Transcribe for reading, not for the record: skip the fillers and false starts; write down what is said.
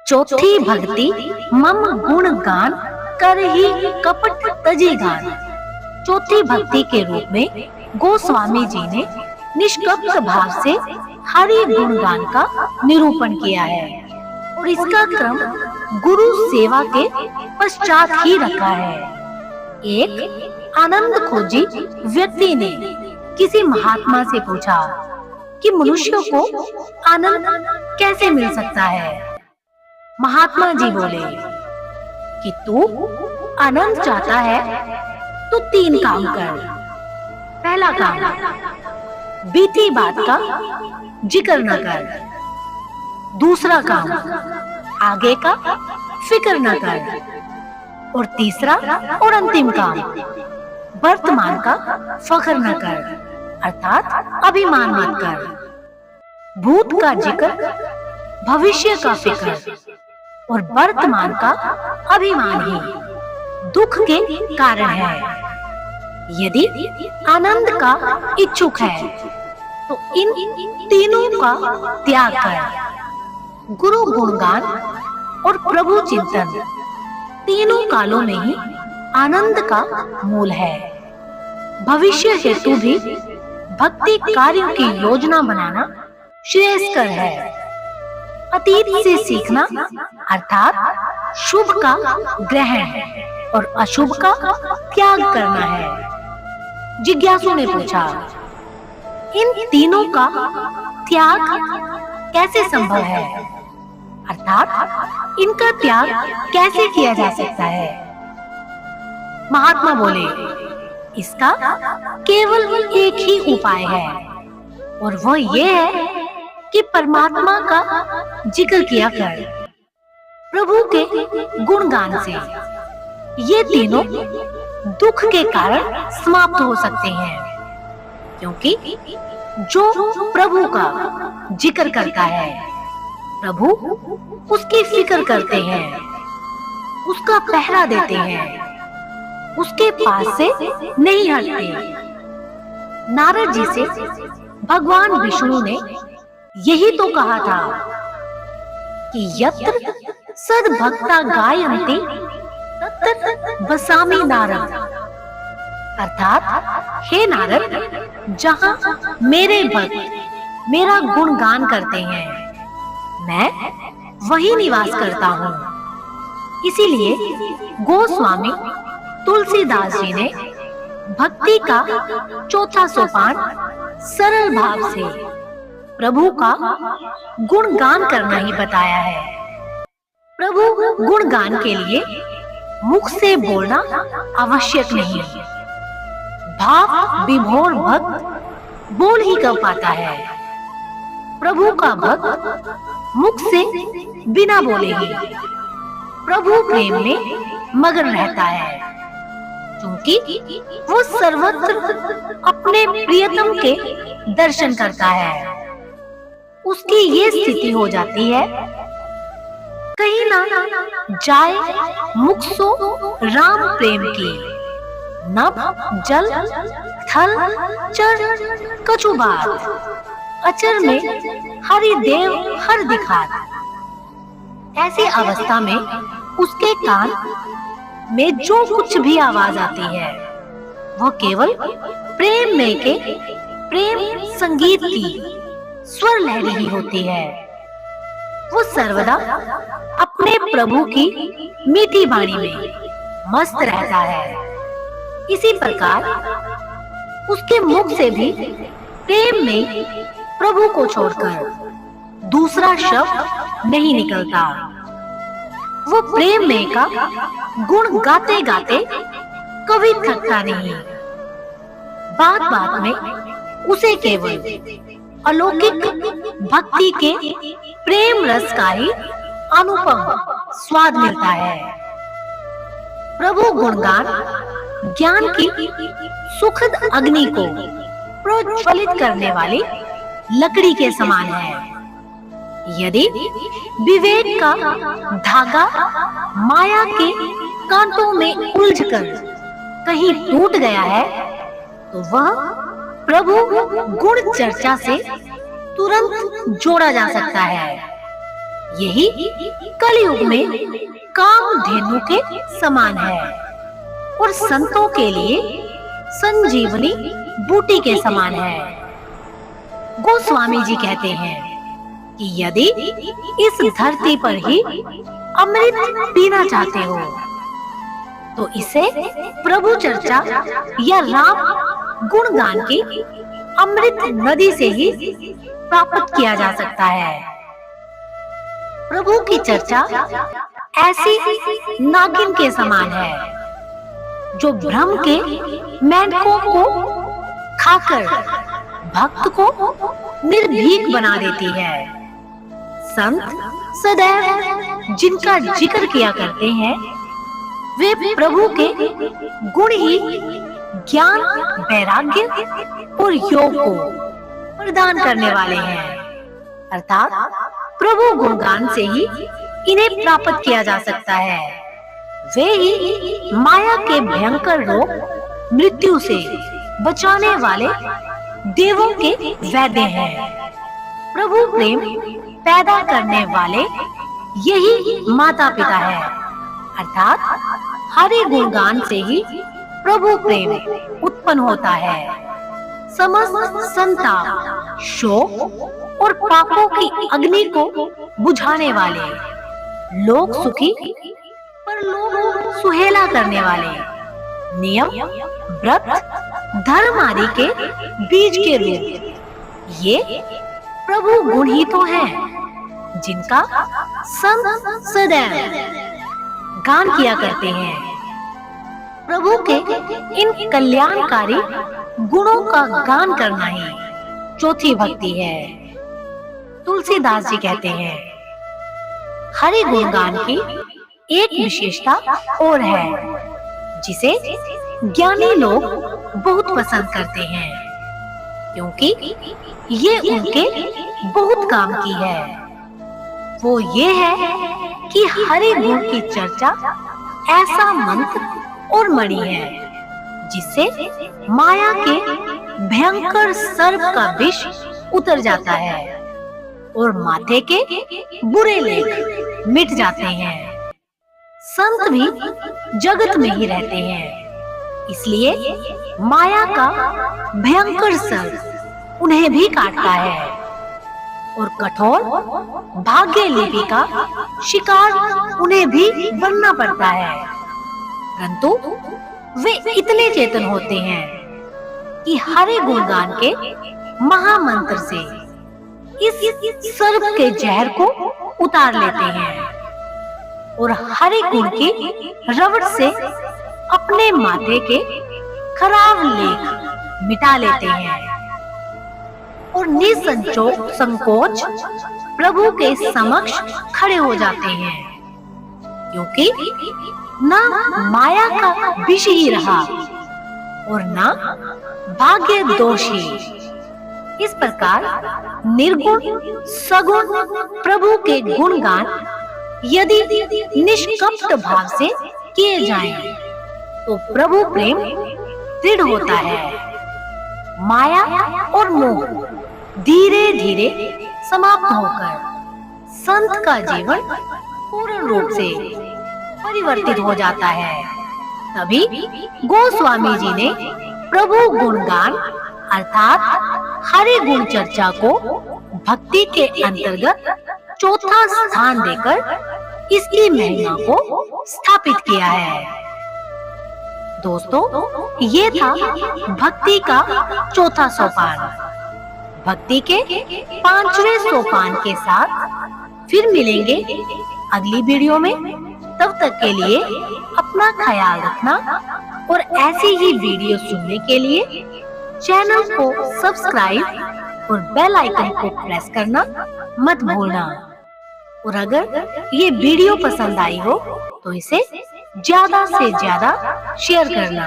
चौथी भक्ति मम गुण गान कर ही कपट तजी गान। चौथी भक्ति के रूप में गोस्वामी जी ने निष्कपट भाव से हरि गुणगान का निरूपण किया है और इसका क्रम गुरु सेवा के पश्चात ही रखा है। एक आनंद खोजी व्यक्ति ने किसी महात्मा से पूछा कि मनुष्य को आनंद कैसे मिल सकता है। महात्मा जी बोले कि तू आनंद चाहता है तो 3 काम कर। पहला काम, बीती बात का जिक्र न कर। दूसरा काम, आगे का फिक्र न कर। और तीसरा और अंतिम काम, वर्तमान का फख्र न कर, अर्थात अभिमान मत कर। भूत का जिक्र, भविष्य का फिक्र और वर्तमान का अभिमान ही दुख के कारण है। यदि आनंद का इच्छुक है तो इन तीनों का त्याग कर। गुरु गुणगान और प्रभु चिंतन तीनों कालों में ही आनंद का मूल है। भविष्य हेतु भी भक्ति कार्यों की योजना बनाना श्रेयस्कर है। अतीत से सीखना अर्थात शुभ का ग्रहण और अशुभ का त्याग करना है। जिज्ञासु ने पूछा, इन तीनों का त्याग कैसे संभव है, अर्थात इनका त्याग कैसे किया जा सकता है। महात्मा बोले, इसका केवल एक ही उपाय है और वह यह है कि परमात्मा का जिक्र किया कर, प्रभु के गुणगान से ये तीनों दुख के कारण समाप्त हो सकते हैं। क्योंकि जो प्रभु का जिक्र करता है, प्रभु उसकी फिक्र करते हैं, उसका पहरा देते हैं, उसके पास से नहीं हटते। नारद जी से भगवान विष्णु ने यही तो कहा था कि यत्र सद्भक्ता गायन्ति तत्र वसामि नारद, अर्थात हे नारद, जहां मेरे भक्त मेरा गुणगान करते हैं मैं वही निवास करता हूँ। इसीलिए गोस्वामी तुलसीदास जी ने भक्ति का चौथा सोपान सरल भाव से प्रभु का गुणगान करना ही बताया है। प्रभु गुणगान के लिए मुख से बोलना आवश्यक नहीं। भाव विभोर भक्त बोल ही कर पाता है। प्रभु का भक्त मुख से बिना बोले ही प्रभु प्रेम में मगन रहता है, क्योंकि वो सर्वत्र अपने प्रियतम के दर्शन करता है। उसकी ये स्थिति हो जाती है, कहीं ना जाए मुख सो राम प्रेम की, नभ जल थल चर कछु बात, अचर में हरि देव हर दिखात। ऐसी अवस्था में उसके कान में जो कुछ भी आवाज आती है वह केवल प्रेम में के प्रेम संगीत की स्वर लहरी ही होती है। वो सर्वदा अपने प्रभु की मीठी वाणी में मस्त रहता है। इसी प्रकार उसके मुख से भी प्रेम में प्रभु को छोड़कर दूसरा शब्द नहीं निकलता। वो प्रेम में का गुण गाते गाते कभी थकता नहीं। बात बात में उसे केवल अलौकिक भक्ति के प्रेम रस का ही अनुपम स्वाद मिलता है। प्रभु गुणगान ज्ञान की सुखद अग्नि को प्रज्वलित करने वाली लकड़ी के समान है। यदि विवेक का धागा माया के कांटों में उलझकर कहीं टूट गया है तो वह प्रभु गुण चर्चा से तुरंत जोड़ा जा सकता है। यही कलयुग में कामधेनु के समान है और संतों के लिए संजीवनी बूटी के समान है। गोस्वामी जी कहते हैं कि यदि इस धरती पर ही अमृत पीना चाहते हो तो इसे प्रभु चर्चा या राम गुणगान की अमृत नदी से ही प्राप्त किया जा सकता है। प्रभु की चर्चा ऐसी नागिन के समान है जो भ्रम के मेंढकों को खाकर भक्त को निर्भीक बना देती है। संत सदैव जिनका जिक्र किया करते हैं वे प्रभु के गुण ही ज्ञान, वैराग्य और योग को प्रदान करने वाले हैं, अर्थात प्रभु गुणगान से ही इन्हें प्राप्त किया जा सकता है। वे ही माया के भयंकर रोग मृत्यु से बचाने वाले देवों के वैद्य हैं। प्रभु प्रेम पैदा करने वाले यही माता पिता है, अर्थात हरि गुणगान से ही प्रभु प्रेम उत्पन्न होता है। समस्त संताप, शोक और पापों की अग्नि को बुझाने वाले, लोक सुखी पर लोक सुहेला करने वाले, नियम, व्रत, धर्म आदि के बीज के रूप ये प्रभु गुण ही तो हैं जिनका संत सदैव गान किया करते हैं। प्रभु के इन कल्याणकारी गुणों का गान करना ही चौथी भक्ति है। तुलसीदास जी कहते हैं, हरि गुणगान की एक विशेषता और है जिसे ज्ञानी लोग बहुत पसंद करते हैं, क्योंकि ये उनके बहुत काम की है। वो ये है कि हरि गुण की चर्चा ऐसा मंत्र और मणि है जिससे माया के भयंकर सर्प का विष उतर जाता है और माथे के बुरे लेख मिट जाते हैं। संत भी जगत में ही रहते हैं, इसलिए माया का भयंकर सर्प उन्हें भी काटता है और कठोर भाग्य लिपि का शिकार उन्हें भी बनना पड़ता है, परंतु वे इतने चेतन होते हैं कि हरि गुणगान के महामंत्र से इस सर्प के जहर को उतार लेते हैं और हरि गुण की रवट से अपने माथे के खराब लेख मिटा लेते हैं और निसंकोच प्रभु के समक्ष खड़े हो जाते हैं, क्योंकि ना माया का विष ही रहा और ना भाग्य दोष ही। इस प्रकार निर्गुण सगुण प्रभु के गुणगान यदि निष्कपट भाव से किए जाएं, तो प्रभु प्रेम दृढ़ होता है। माया और मोह धीरे धीरे समाप्त होकर संत का जीवन पूर्ण रूप से परिवर्तित हो जाता है। तभी गोस्वामी जी ने प्रभु गुणगान अर्थात हरि गुण चर्चा को भक्ति के अंतर्गत चौथा स्थान देकर इसकी महिमा को स्थापित किया है। दोस्तों, ये था भक्ति का चौथा सोपान। भक्ति के 5वें सोपान के साथ फिर मिलेंगे अगली वीडियो में। तब तक के लिए अपना ख्याल रखना और ऐसी ही वीडियो सुनने के लिए चैनल को सब्सक्राइब और बेल आइकन को प्रेस करना मत भूलना। और अगर ये वीडियो पसंद आई हो तो इसे ज्यादा से ज्यादा शेयर करना।